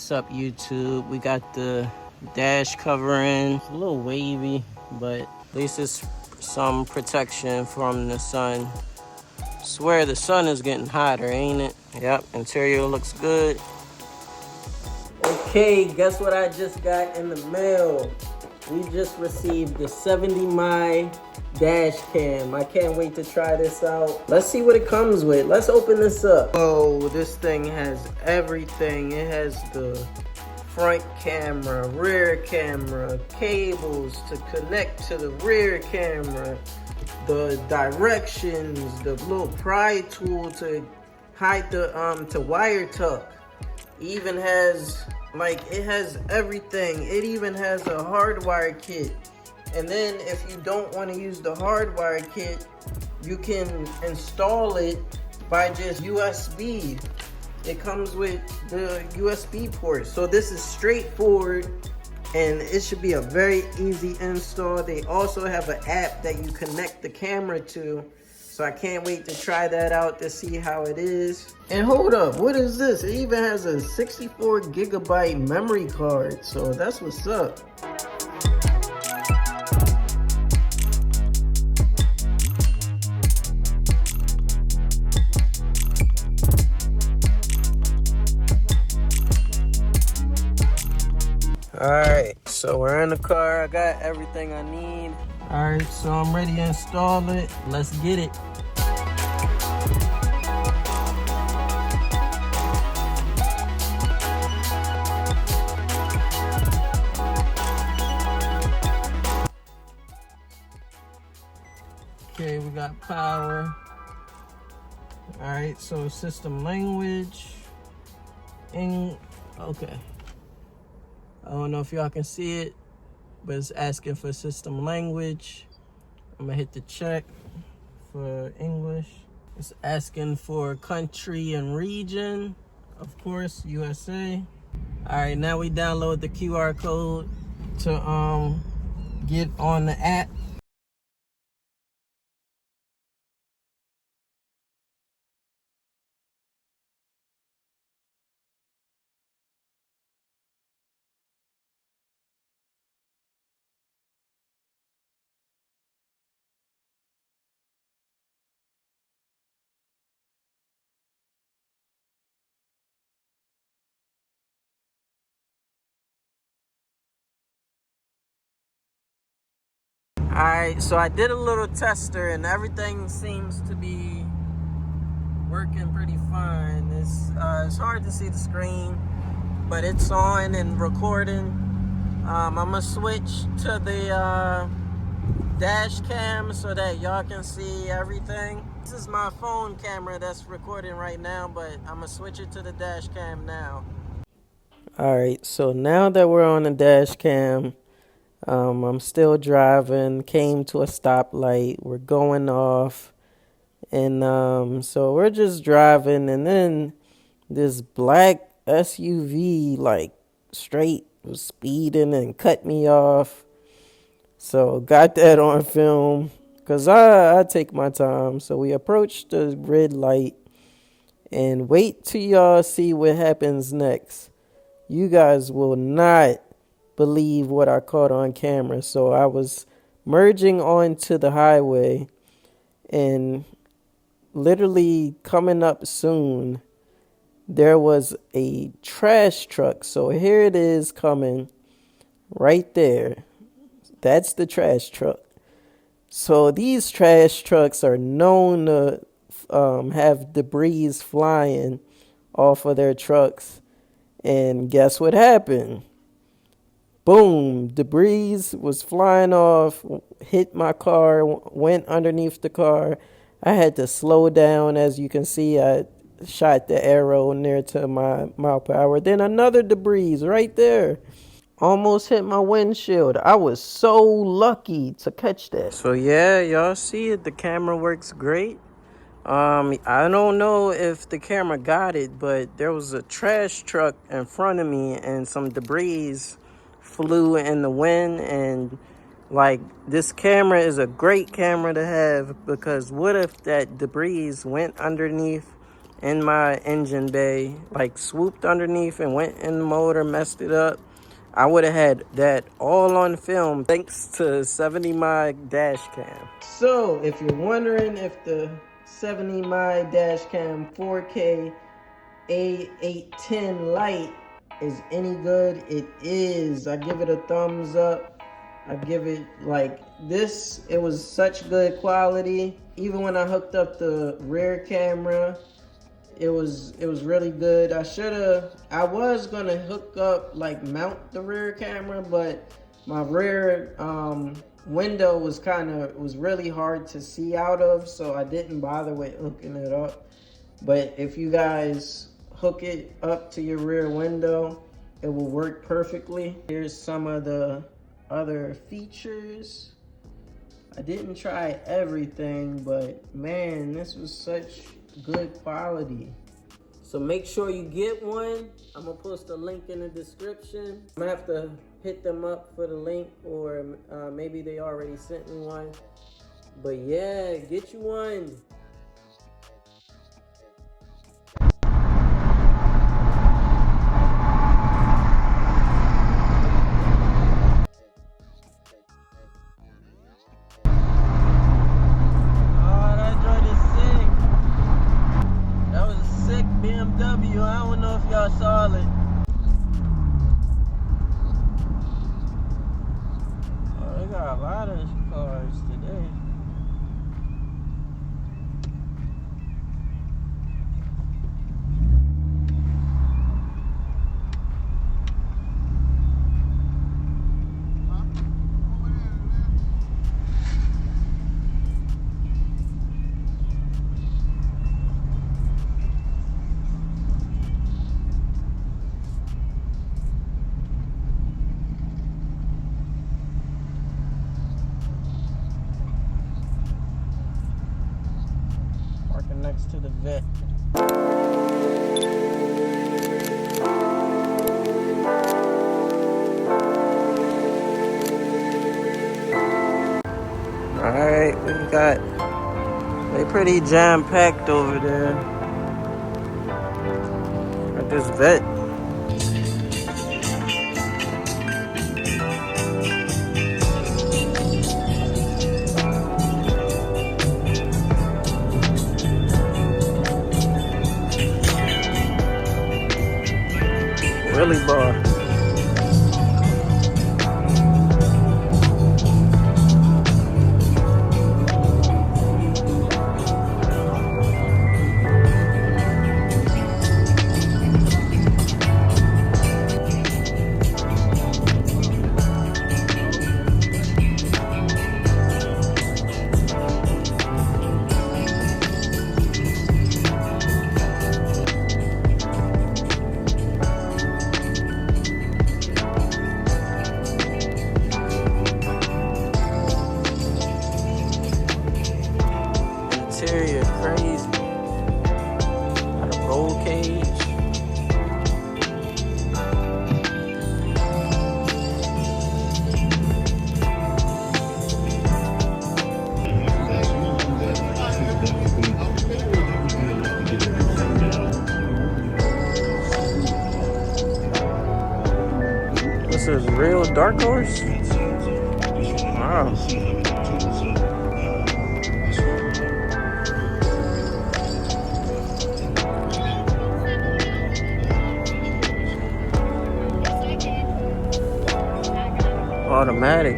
What's up, YouTube? We got the dash covering. It's a little wavy, but at least it's some protection from the sun. Swear the sun is getting hotter, ain't it? Yep, interior looks good. Okay, guess what I just got in the mail? We just received the 70 my dash cam. I can't wait to try this out. Let's see what it comes with. Let's open this up. Oh, this thing has everything. It has the front camera, rear camera, cables to connect to the rear camera, the directions, the little pry tool to hide the to wire tuck. Even has, like, it has everything. It even has a hardwire kit. And then if you don't want to use the hardwire kit, you can install it by just USB. It comes with the USB port. So this is straightforward and it should be a very easy install. They also have an app that you connect the camera to. So I can't wait to try that out to see how it is. And hold up, what is this? It even has a 64 gigabyte memory card. So that's what's up. Alright, so we're in the car. I got everything I need. Alright, so I'm ready to install it. Let's get it. Okay, we got power. Alright, so system language. Okay. I don't know if y'all can see it, but it's asking for system language. I'm gonna hit the check for English. It's asking for country and region. Of course, USA. All right, now we download the QR code to get on the app. Alright, so I did a little tester and everything seems to be working pretty fine. It's hard to see the screen, but it's on and recording. I'm gonna switch to the dash cam so that y'all can see everything. This is my phone camera that's recording right now, but I'm gonna switch it to the dash cam now. Alright, so now that we're on the dash cam, I'm still driving, came to a stoplight, we're going off, and so we're just driving, and then this black SUV like straight was speeding and cut me off. So got that on film, because I take my time. So we approached the red light, and wait till y'all see what happens next. You guys will not believe what I caught on camera. So I was merging onto the highway and literally coming up soon, there was a trash truck. So here it is coming right there. That's the trash truck. So these trash trucks are known to have debris flying off of their trucks. And guess what happened? Boom, debris was flying off, hit my car, went underneath the car. I had to slow down. As you can see, I shot the arrow near to my mile per hour. Then another debris right there. Almost hit my windshield. I was so lucky to catch that. So yeah, y'all see it. The camera works great. I don't know if the camera got it, but there was a trash truck in front of me and some debris flew in the wind. And like, this camera is a great camera to have, because what if that debris went underneath in my engine bay, like swooped underneath and went in the motor, messed it up, I would have had that all on film thanks to 70 my dash cam. So if you're wondering if the 70 my dash cam 4K A810 Lite is any good, it is. I give it a thumbs up. I give it like this. It was such good quality. Even when I hooked up the rear camera, it was really good. I was gonna hook up, like mount the rear camera, but my rear window was really hard to see out of, so I didn't bother with hooking it up. But if you guys hook it up to your rear window, it will work perfectly. Here's some of the other features. I didn't try everything, but man, this was such good quality. So make sure you get one. I'm gonna post a link in the description. I'm gonna have to hit them up for the link, or maybe they already sent me one. But yeah, get you one. BMW, I don't know if y'all saw it. Oh, they got a lot of cars today. Next to the vet. Alright, they pretty jam-packed over there at this vet. Really bar. Interior crazy. Got a roll cage. This is real dark horse. Wow. Automatic.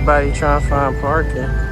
everybody trying to find parking.